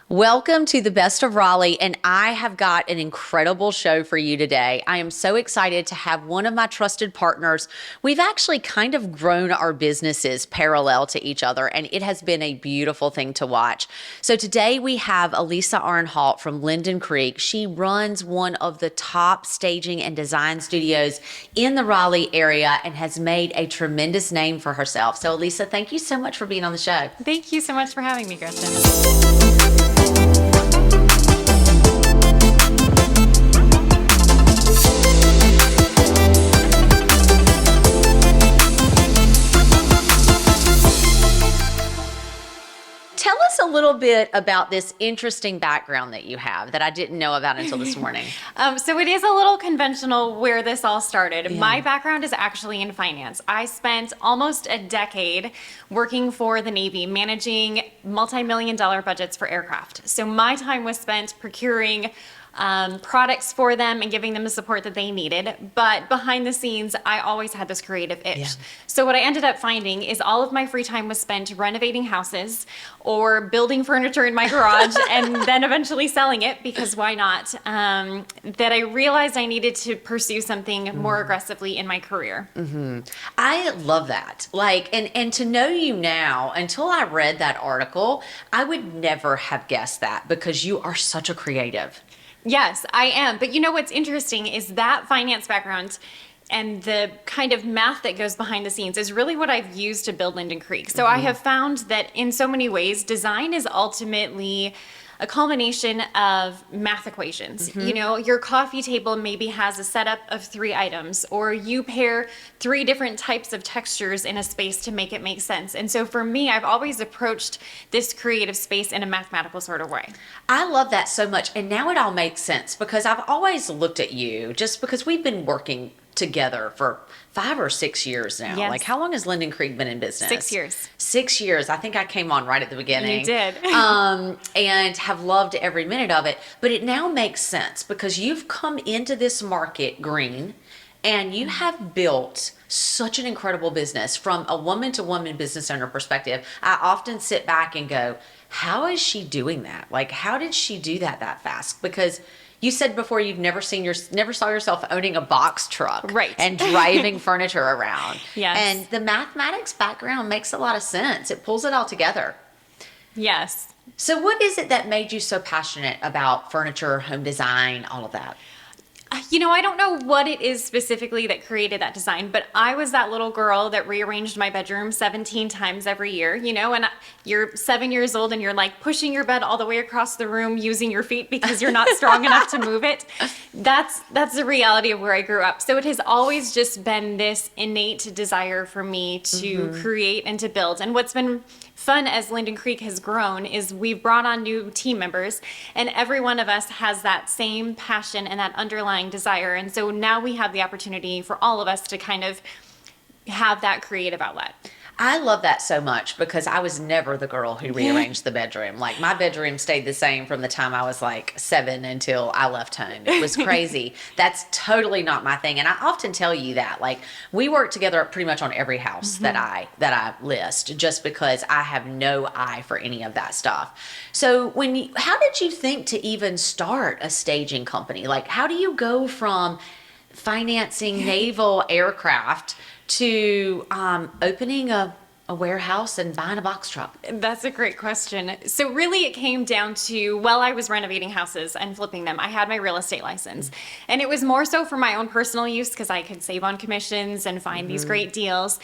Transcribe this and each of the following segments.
Welcome to the Best of Raleigh, and I have got an incredible show for you today. I am so excited to have one of my trusted partners. We've actually kind of grown our businesses parallel to each other, and it has been a beautiful thing to watch. So today we have Alisa Arnhalt from Linden Creek. She runs one of the top staging and design studios in the Raleigh area and has made a tremendous name for herself. So Alisa, thank you so much for being on the show. Thank you so much for having me, Gretchen. Tell us a little bit about this interesting background that you have that I didn't know about until this morning. So it is a little conventional where this all started. Yeah. My background is actually in finance. I spent almost a decade working for the Navy, managing multi-million dollar budgets for aircraft. So my time was spent procuring products for them and giving them the support that they needed. But behind the scenes, I always had this creative itch. Yeah. So what I ended up finding is all of my free time was spent renovating houses or building furniture in my garage and then eventually selling it, because why not? That I realized I needed to pursue something more aggressively in my career. I love that. And to know you now, until I read that article, I would never have guessed that because you are such a creative. Yes, I am. But you know what's interesting is that finance background and the kind of math that goes behind the scenes is really what I've used to build Linden Creek. So I have found that in so many ways, design is ultimately a culmination of math equations. You know, your coffee table maybe has a setup of 3 items, or you pair 3 different types of textures in a space to make it make sense. And so for me, I've always approached this creative space in a mathematical sort of way. I love that so much. And now it all makes sense because I've always looked at you just because we've been working together for 5 or 6 years now. Yes. Like, how long has Linden Creek been in business? 6 years. 6 years. I think I came on right at the beginning. You did. And have loved every minute of it. But it now makes sense because you've come into this market green and you have built such an incredible business from a woman to woman business owner perspective. I often sit back and go, how is she doing that? Like, how did she do that fast? Because you said before you've never saw yourself owning a box truck, Right. and driving furniture around. Yes. And the mathematics background makes a lot of sense. It pulls it all together. Yes. So what is it that made you so passionate about furniture, home design, all of that? You know, I don't know what it is specifically that created that design, but I was that little girl that rearranged my bedroom 17 times every year, you know, and you're 7 years old and you're like pushing your bed all the way across the room using your feet because you're not strong enough to move it. That's the reality of where I grew up. So it has always just been this innate desire for me to create and to build. And what's been fun as Linden Creek has grown is we've brought on new team members, and every one of us has that same passion and that underlying desire. And so now we have the opportunity for all of us to kind of have that creative outlet. I love that so much because I was never the girl who rearranged the bedroom. Like, my bedroom stayed the same from the time I was like 7 until I left home. It was crazy. That's totally not my thing. And I often tell you that, like, we work together pretty much on every house that I list, just because I have no eye for any of that stuff. So how did you think to even start a staging company? Like, how do you go from financing naval aircraft to opening a warehouse and buying a box truck? That's a great question. So really it came down to, while I was renovating houses and flipping them, I had my real estate license. And it was more so for my own personal use because I could save on commissions and find these great deals.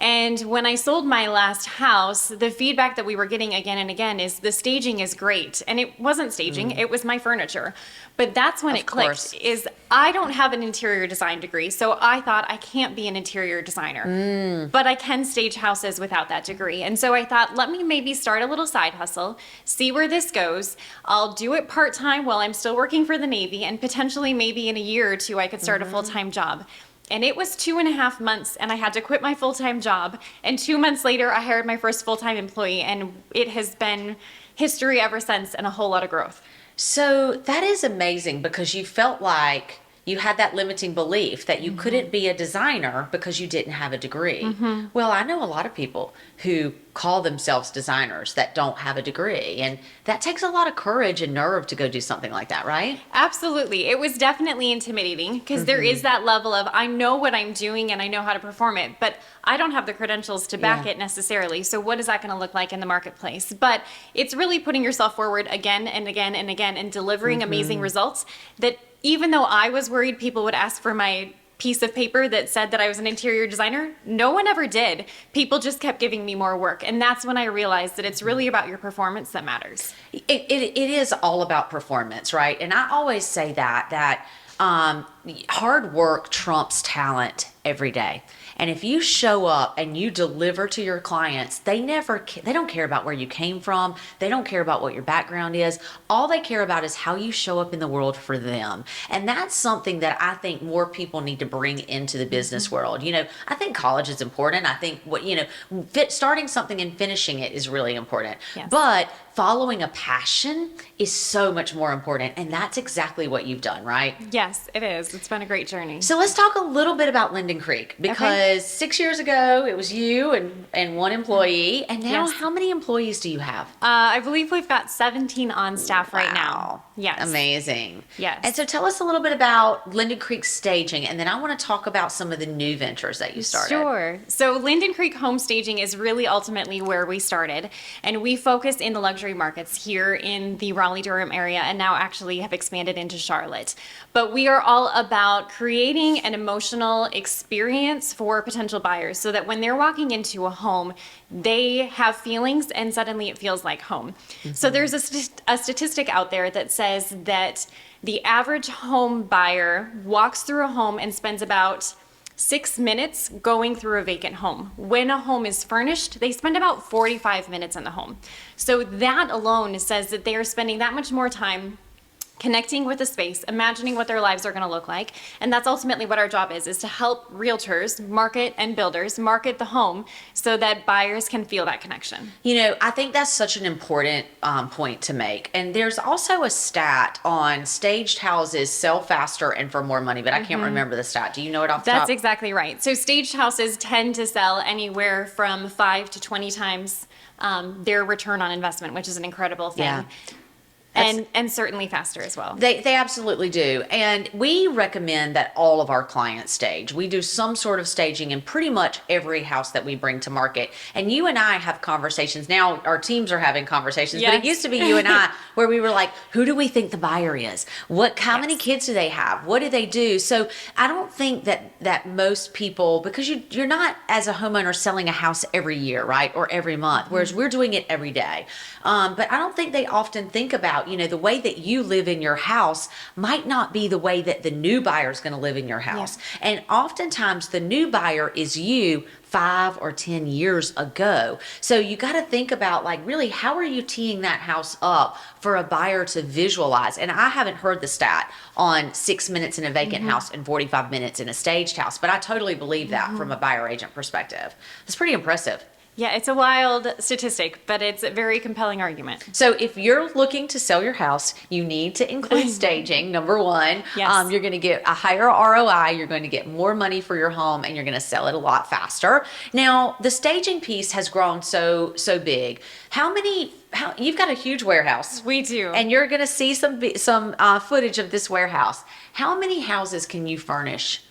And when I sold my last house, the feedback that we were getting again and again is the staging is great. And it wasn't staging, it was my furniture. But that's when it clicked, is I don't have an interior design degree, so I thought I can't be an interior designer, but I can stage houses without that degree. And so I thought, let me maybe start a little side hustle, see where this goes. I'll do it part-time while I'm still working for the Navy, and potentially maybe in a year or 2 I could start a full-time job. And it was 2.5 months, and I had to quit my full-time job. And 2 months later, I hired my first full-time employee, and it has been history ever since, and a whole lot of growth. So that is amazing because you felt like you had that limiting belief that you couldn't be a designer because you didn't have a degree. Well, I know a lot of people who call themselves designers that don't have a degree, and that takes a lot of courage and nerve to go do something like that, right? Absolutely. It was definitely intimidating because there is that level of, I know what I'm doing and I know how to perform it, but I don't have the credentials to back it necessarily. So what is that going to look like in the marketplace? But it's really putting yourself forward again and again and again and delivering amazing results that even though I was worried people would ask for my piece of paper that said that I was an interior designer, no one ever did. People just kept giving me more work. And that's when I realized that it's really about your performance that matters. It is all about performance, right? And I always say that hard work trumps talent every day. And if you show up and you deliver to your clients, they don't care about where you came from. They don't care about what your background is. All they care about is how you show up in the world for them. And that's something that I think more people need to bring into the business world. You know, I think college is important. I think starting something and finishing it is really important. Yes. But following a passion is so much more important. And that's exactly what you've done, right? Yes, it is. It's been a great journey. So let's talk a little bit about Linden Creek, because 6 years ago it was you and one employee, and now how many employees do you have? I believe we've got 17 on staff right now. Yes. Amazing. Yes. And so tell us a little bit about Linden Creek Staging, and then I want to talk about some of the new ventures that you started. Sure. So Linden Creek Home Staging is really ultimately where we started, and we focus in the luxury markets here in the Raleigh-Durham area, and now actually have expanded into Charlotte. But we are all about creating an emotional experience for potential buyers so that when they're walking into a home, they have feelings and suddenly it feels like home. So there's a statistic out there that says that the average home buyer walks through a home and spends about 6 minutes going through a vacant home. When a home is furnished, they spend about 45 minutes in the home. So that alone says that they are spending that much more time connecting with the space, imagining what their lives are going to look like. And that's ultimately what our job is to help realtors market and builders market the home so that buyers can feel that connection. You know, I think that's such an important point to make. And there's also a stat on staged houses sell faster and for more money, but I can't remember the stat. Do you know it off the top? That's exactly right. So staged houses tend to sell anywhere from 5 to 20 times their return on investment, which is an incredible thing. Yeah. And certainly faster as well. They absolutely do. And we recommend that all of our clients stage. We do some sort of staging in pretty much every house that we bring to market. And you and I have conversations. Now our teams are having conversations, but it used to be you and I where we were like, who do we think the buyer is? How many kids do they have? What do they do? So I don't think that most people, because you're not as a homeowner selling a house every year, right? Or every month, whereas we're doing it every day. But I don't think they often think about, the way that you live in your house might not be the way that the new buyer is going to live in your house. Yeah. And oftentimes the new buyer is you 5 or 10 years ago. So you got to think about really how are you teeing that house up for a buyer to visualize? And I haven't heard the stat on 6 minutes in a vacant house and 45 minutes in a staged house, but I totally believe that from a buyer agent perspective. It's pretty impressive. Yeah, it's a wild statistic, but it's a very compelling argument. So if you're looking to sell your house, you need to include staging, number one. Yes. You're going to get a higher ROI, you're going to get more money for your home, and you're going to sell it a lot faster. Now, the staging piece has grown so big. You've got a huge warehouse. We do. And you're going to see some footage of this warehouse. How many houses can you furnish?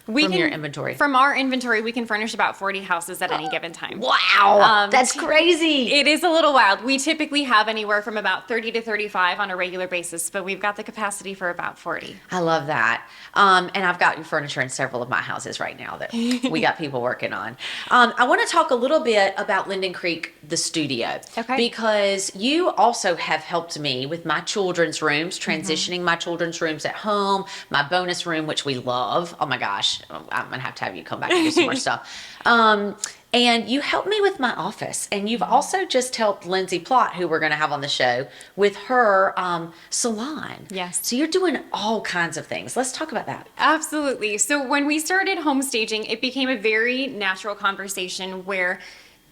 Your inventory? From our inventory, we can furnish about 40 houses at any given time. Wow, that's crazy. It is a little wild. We typically have anywhere from about 30 to 35 on a regular basis, but we've got the capacity for about 40. I love that. And I've got your furniture in several of my houses right now that we got people working on. I want to talk a little bit about Linden Creek, the studio. Okay. Because you also have helped me with my children's rooms, transitioning my children's rooms at home, my bonus room, which we love. Oh my gosh. I'm going to have you come back and do some more stuff. And you helped me with my office. And you've also just helped Lindsay Plott, who we're going to have on the show, with her salon. Yes. So you're doing all kinds of things. Let's talk about that. Absolutely. So when we started home staging, it became a very natural conversation where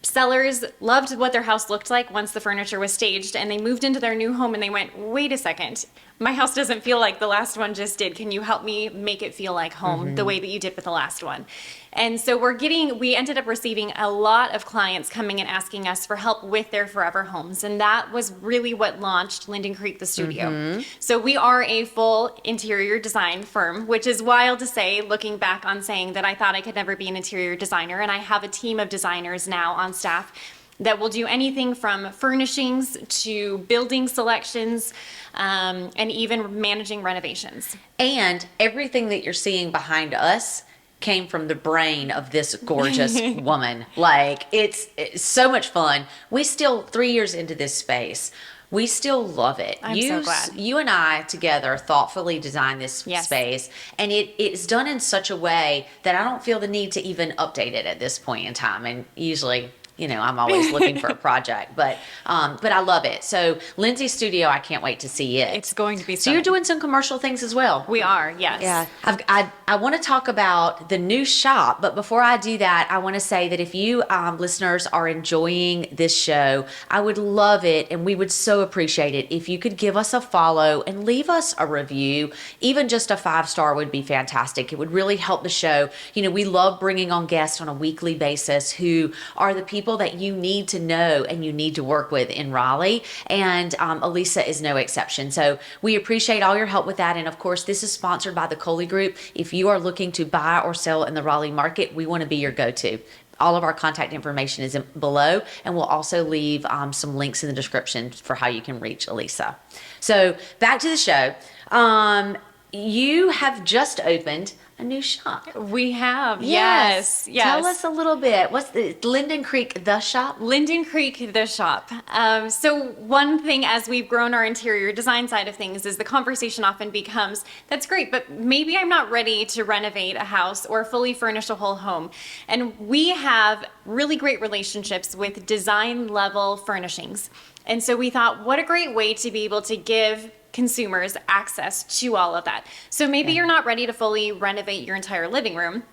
sellers loved what their house looked like once the furniture was staged, and they moved into their new home and they went, wait a second, my house doesn't feel like the last one just did. Can you help me make it feel like home the way that you did with the last one? And so we ended up receiving a lot of clients coming and asking us for help with their forever homes. And that was really what launched Linden Creek, the studio. So we are a full interior design firm, which is wild to say, looking back on saying that I thought I could never be an interior designer. And I have a team of designers now on staff that will do anything from furnishings to building selections, and even managing renovations. And everything that you're seeing behind us came from the brain of this gorgeous woman. Like, it's so much fun. We still, 3 years into this space, we still love it. I'm so glad. You and I together thoughtfully designed this space, and it's done in such a way that I don't feel the need to even update it at this point in time. And usually, I'm always looking for a project, but I love it. So Lindsay's studio, I can't wait to see it. It's going to be so. You're doing some commercial things as well. We are, yes. Yeah. I want to talk about the new shop, but before I do that, I want to say that if you listeners are enjoying this show, I would love it, and we would so appreciate it if you could give us a follow and leave us a review. Even just a 5-star would be fantastic. It would really help the show. We love bringing on guests on a weekly basis who are the people that you need to know and you need to work with in Raleigh, and Alisa is no exception. So we appreciate all your help with that. And of course, this is sponsored by the Coley Group. If you are looking to buy or sell in the Raleigh market, we want to be your go-to. All of our contact information is below, and we'll also leave some links in the description for how you can reach Alisa. So back to the show. You have just opened a new shop. We have, yes. Tell us a little bit. What's the Linden Creek, the shop? Linden Creek, the shop. So one thing as we've grown our interior design side of things is the conversation often becomes, that's great, but maybe I'm not ready to renovate a house or fully furnish a whole home. And we have really great relationships with design level furnishings. And so we thought, what a great way to be able to give consumers access to all of that. So maybe you're not ready to fully renovate your entire living room,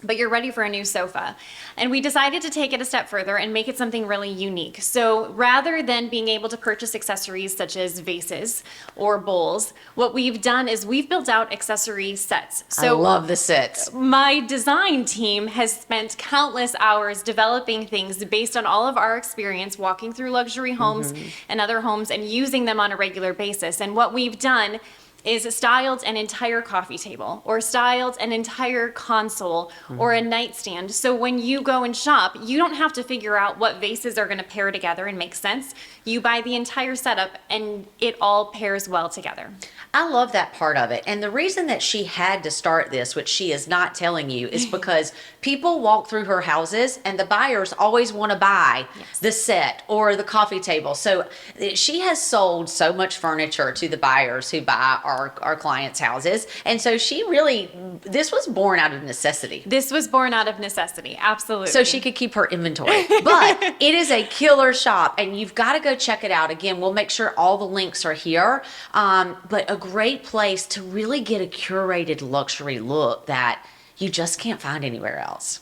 but you're ready for a new sofa. And we decided to take it a step further and make it something really unique. So rather than being able to purchase accessories such as vases or bowls, what we've done is we've built out accessory sets. So I love the sets. My design team has spent countless hours developing things based on all of our experience walking through luxury homes and other homes and using them on a regular basis. And what we've done is styled an entire coffee table or styled an entire console or a nightstand. So when you go and shop, you don't have to figure out what vases are going to pair together and make sense. You buy the entire setup and it all pairs well together. I love that part of it. And the reason that she had to start this, which she is not telling you, is because people walk through her houses and the buyers always want to buy the set or the coffee table. So she has sold so much furniture to the buyers who buy our clients' houses. And so this was born out of necessity. This was born out of necessity, absolutely. So she could keep her inventory. But it is a killer shop, and you've got to go check it out. Again, we'll make sure all the links are here. But a great place to really get a curated luxury look that you just can't find anywhere else.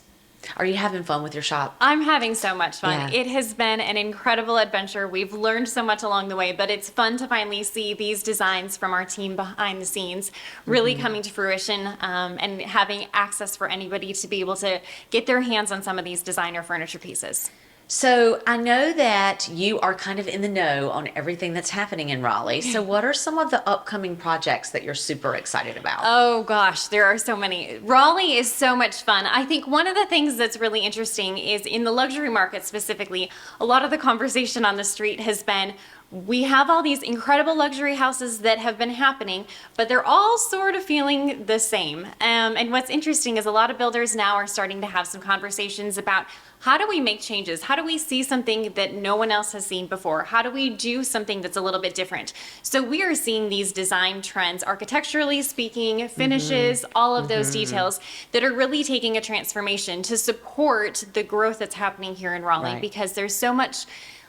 Are you having fun with your shop? I'm having so much fun. Yeah. It has been an incredible adventure. We've learned so much along the way, but it's fun to finally see these designs from our team behind the scenes really coming to fruition, and having access for anybody to be able to get their hands on some of these designer furniture pieces. So I know that you are kind of in the know on everything that's happening in Raleigh. So what are some of the upcoming projects that you're super excited about? Oh gosh, there are so many. Raleigh is so much fun. I think one of the things that's really interesting is in the luxury market specifically, a lot of the conversation on the street has been, we have all these incredible luxury houses that have been happening, but they're all sort of feeling the same. And what's interesting is a lot of builders now are starting to have some conversations about, how do we make changes? How do we see something that no one else has seen before? How do we do something that's a little bit different? So we are seeing these design trends, architecturally speaking, finishes, all of those details that are really taking a transformation to support the growth that's happening here in Raleigh, because there's so much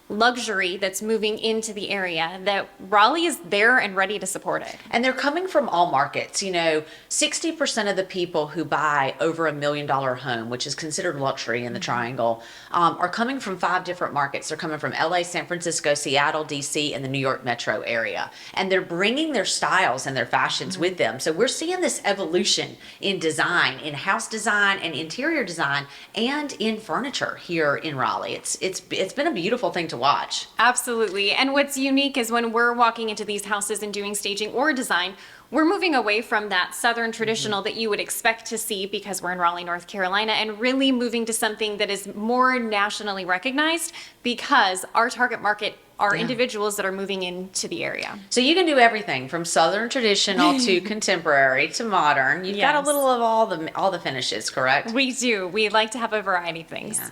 luxury that's moving into the area, that Raleigh is there and ready to support it. And they're coming from all markets. 60% of the people who buy over $1 million home, which is considered luxury in the Triangle, are coming from 5 different markets. They're coming from LA, San Francisco, Seattle, DC, and the New York metro area. And they're bringing their styles and their fashions with them. So we're seeing this evolution in design, in house design and interior design, and in furniture here in Raleigh. It's been a beautiful thing to watch. Absolutely. And what's unique is when we're walking into these houses and doing staging or design, we're moving away from that Southern traditional that you would expect to see because we're in Raleigh, North Carolina, and really moving to something that is more nationally recognized because our target market are individuals that are moving into the area. So you can do everything from Southern traditional to contemporary to modern. You've got a little of all the finishes, correct? We do. We like to have a variety of things. Yeah.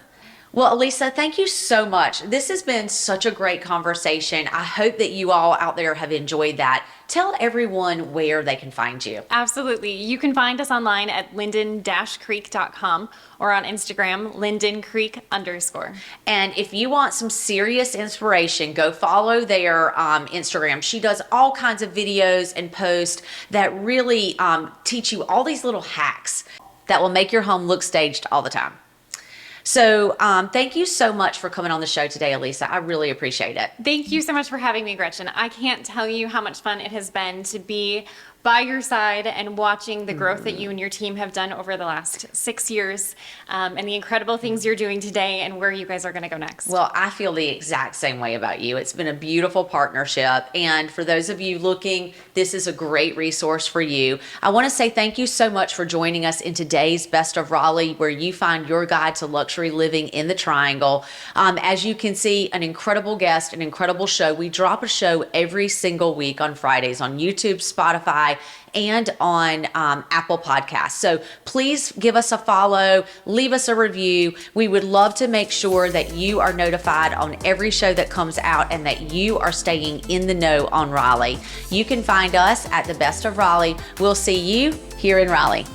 Well, Alisa, thank you so much. This has been such a great conversation. I hope that you all out there have enjoyed that. Tell everyone where they can find you. Absolutely. You can find us online at linden-creek.com or on Instagram, lindencreek_. And if you want some serious inspiration, go follow their Instagram. She does all kinds of videos and posts that really teach you all these little hacks that will make your home look staged all the time. So thank you so much for coming on the show today, Alisa. I really appreciate it. Thank you so much for having me, Gretchen. I can't tell you how much fun it has been to be by your side and watching the growth that you and your team have done over the last 6 years, and the incredible things you're doing today and where you guys are going to go next. Well, I feel the exact same way about you. It's been a beautiful partnership. And for those of you looking, this is a great resource for you. I want to say thank you so much for joining us in today's Best of Raleigh, where you find your guide to luxury living in the Triangle. As you can see, an incredible guest, an incredible show. We drop a show every single week on Fridays on YouTube, Spotify, and on Apple Podcasts. So please give us a follow, leave us a review. We would love to make sure that you are notified on every show that comes out and that you are staying in the know on Raleigh. You can find us at the Best of Raleigh. We'll see you here in Raleigh.